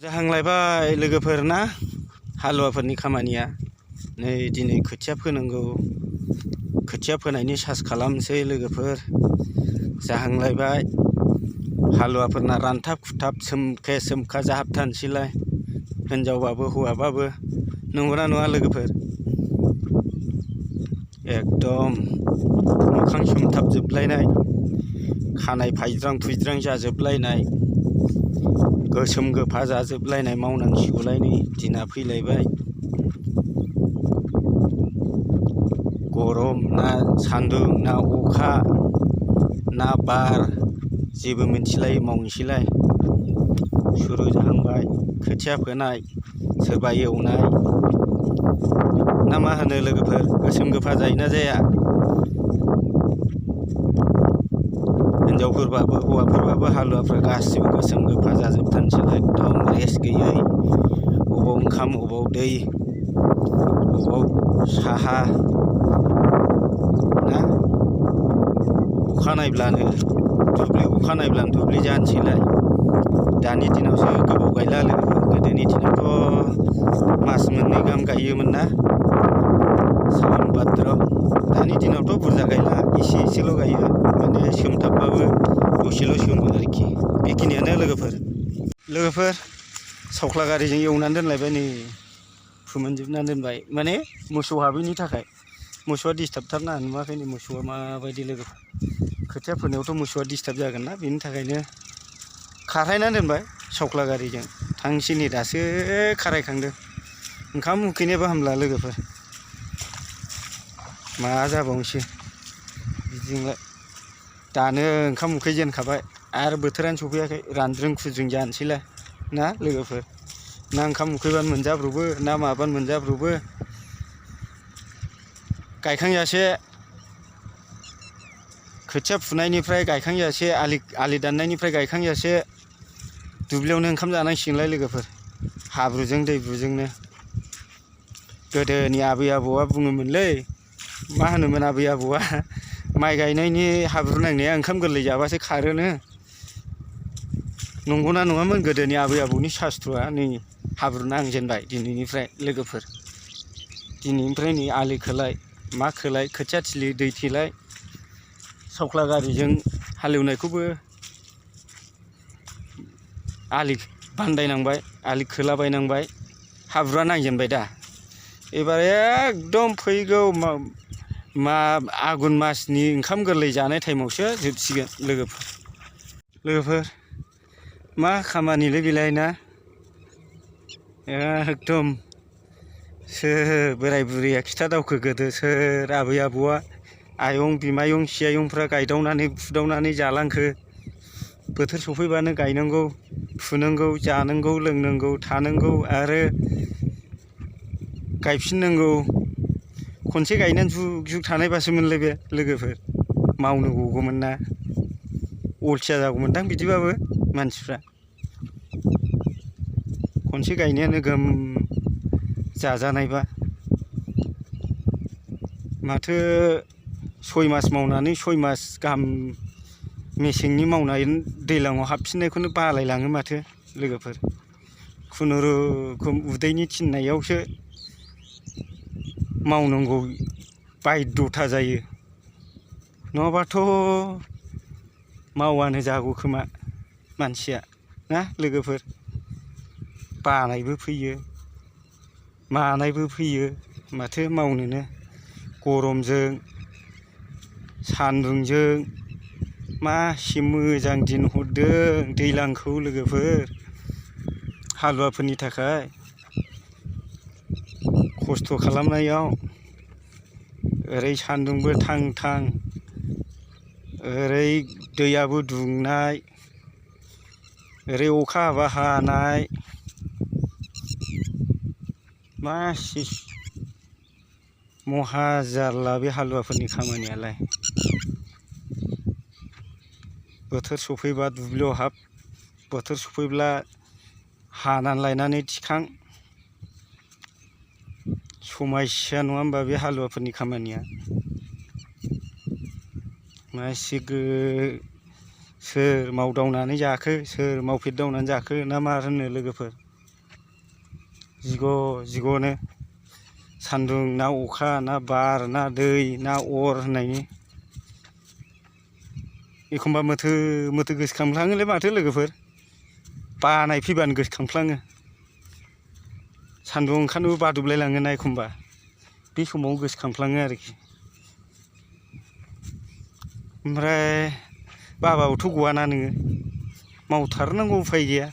जाहांलायबाय लोगोफोर ना हालुवाफोरनि खामानिया नै दिनै खोथिया फोनांगौ खोथिया फोनायनि सास खालामसै लोगोफोर जाहांलायबाय हालुवाफोरना रानथाब खुथाब सोमखे सोमखा जाहाबथारनोसैलाय हिनजावबाबो हौवाबाबो नंगौना नङा लोगोफोर एकदम मोखां सोमथाबजोबलायनाय खानाय फायज्रां फुज्रां जाजोबलायनाय गोसोम गोफा जाजोबलायनाय मावनांसिगौलाय नै दिना फैलायबाय गरम ना सान्दुं ना अखा ना बार जेबो मिन्थिलायै मावनोसैलाय सुरु जाहांबाय खोथिया फोनाय सोरबा एवनाय ना मा होनो लोगोफोर गोसोम गोफा जायोना जाया हिनजावफोरबाबो हौवाफोरबाबो हालुवाफ्रा गासिबो गोसोम गोफा जाजोबथारनोसैलाय एकदम रेस्ट गैयै अबाव ओंखाम अबाव दै अबाव साहा ना अखा नायब्लानो दुब्लि जानोसैलाय दानि दिनावसो गोबाव गायला लोगोफोर गोदोनि दिनावथ' मास मोननै गाहाम गायोमोन ना सावन भाद्र दानि दिनावथ' बुरजा गायला एसेल' गायो माने सोमथाबबाबो दसेल' सोमो आरोखि बेखिनियानो लोगोफोर सावख्ला गारिजों एवनानै दोनलायबाय नै फोमोनजोबनानै दोनबाय माने मोसौ हाबैनि थाखाय मोसौआ डिस्टार्बथारना नुवाखै नै मोसौआ माबायदि लोगोफोर खोथिया फोनायावथ' मोसौआ डिस्टार्ब जागोन ना बेनि थाखायनो खारहायनानै दोनबाय सावख्ला गारिजों थांसै नै दासो खारायखांदों ओंखाम उखैनायाबो हामला लोगोफोर मा जाबावनोसै बिदिजोंलाय दानो ओंखाम उखै जेनखाबाय आरो बोथोरानो सफैयाखै रानज्रिं खुज्रिं जानोसैलाय ना लोगोफोर ना ओंखाम उखैबानो मोनजाब्रबो ना माबानो मोनजाब्रबो गायखांजासे खोथिया फुनायनिफ्राय गायखांजासे आलि दाननायनिफ्राय गायखांजासे दुब्लियावनो ओंखाम जानांसिगोनलाय लोगोफोर हाब्रुजों दैब्रुजोंनो गोदोनि आबै आबौआ बुङोमोनलै मा होनोमोन आबै आबौआ माइ गायनायनि हाब्रु नांनाया ओंखाम गोरलै जाबासो खारोनो नंगौना नङामोन गोदोनि आबै आबौनि सास्त्रआ नै हाब्रु नांजेनबाय दिनैनिफ्राय लोगोफोर दिनैनिफ्राय नै आलि खोलाय मा खोलाय खोथिया थिलि दै थेलाय सावख्ला गारिजों हालेवनायखौबो आलि बानदायनांबाय आलि खोलाबायनांबाय हाब्रुआ नांजेनबाय दा एबार एकदम फैगौ आघुन मासनि ओंखाम गोरलै जानाय टाइमावसो जोबसिगोन लोगोफोर मा खामानिलै बेलाय ना एकदम सोर बोराय बुरैया खिथादावखो गोदो सोर आबै आबौआ आयं बिमायं सियायंफ्रा गायदावनानै फुदावनानै जालांखो बोथोर सफैबानो गायनांगौ फुनांगौ जानांगौ लोंनांगौ थानांगौ आरो गायफिननांगौ खनसे गायनानै जुग जुग थानायबासोमोनलाय बे लोगोफोर मावनो गगौमोन ना अलसिया जागौमोनदां बिदिबाबो मानसिफ्रा खनसे गायनायानो गोम जाजानायबा माथो 6 मास मावनानै 6 मास गाहाम मेसेंनि मावनाय दैज्लाङाव हाबफिननायखौनो बालायलाङो माथो लोगोफोर खुनुरुखुम उदैनि थिननायावसो मावनांगौ बायध'था जायो नङाबाथ' मावानो जागौ खोमा मानसिया ना लोगोफोर बानायबो फैयो मानायबो फैयो माथो मावनोनो गरमजों सान्दुंजों मासि मोजां दिन हरदों दैज्लांखौ लोगोफोर हालुवाफोरनि थाखाय खस्थ' खालामनायाव ओरै सान्दुंबो थां थां ओरै दैयाबो दुंनाय ओरै अखा हाबा हानाय मासि महा जारला बे हालुवाफोरनि खामानियालाय बोथोर सफैबा दुब्लियाव हाब बोथोर सफैब्ला हानानै लायनानै थिखां समायसा नङा होमबा बे हालुवाफोरनि खामानिया मासि सोर मावदावनानै जाखो सोर मावफेरदावनानै जाखो ना मा होनो लोगोफोर जिग'नो सान्दुं ना अखा ना बार ना दै ना अर होननायनि एखमबा मोथो गोसोखांफ्लाङोलै माथो लोगोफोर बानाय फैबानो गोसोखांफ्लाङो सान्दुं ओंखारनोबो बादबलाय लाङोना एखमबा बे समाव गोसोखांफ्लाङो आरोखि ओमफ्राय बाबाबोथ' गवाना नोङो मावथारनांगौ उफाय गैया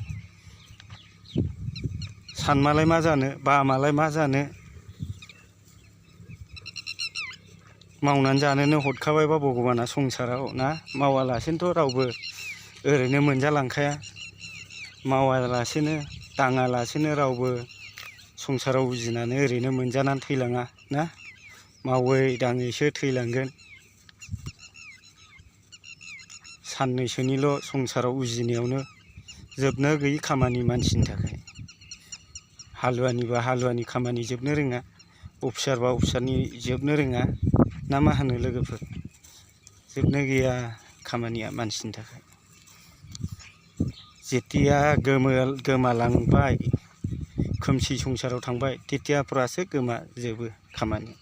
सानमालाय मा जानो बामालाय मा जानो मावनानै जानोनो हरखाबायबा भगबाना संसाराव ना मावालासेनोथ' रावबो ओरैनो मोनजालांखाया मावालासेनो दाङालासेनो रावबो संसाराव उजिनानै ओरैनो मोनजानानै थैलाङा ना मावै दाङैसो थैलांगोन साननैसोनिल' संसाराव उजिनायावनो जोबनो गैयि खामानि मानसिनि थाखाय हालुवानिबा हालुवानि खामानि जोबनो रोङा अफिसारबा अफिसारनि जोबनो रोङा ना मा होनो लोगोफोर जोबनो गैया खामानिया मानसिनि थाखाय जेतिया गोमालांबाय खोमसि संसाराव थांबाय तेतियाफ्रासो गोमाजोबो खामानि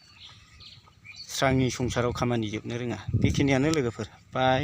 स्रांनि संसाराव खामानि जोबनो रोङा बेखिनियानो लोगोफोर बाय।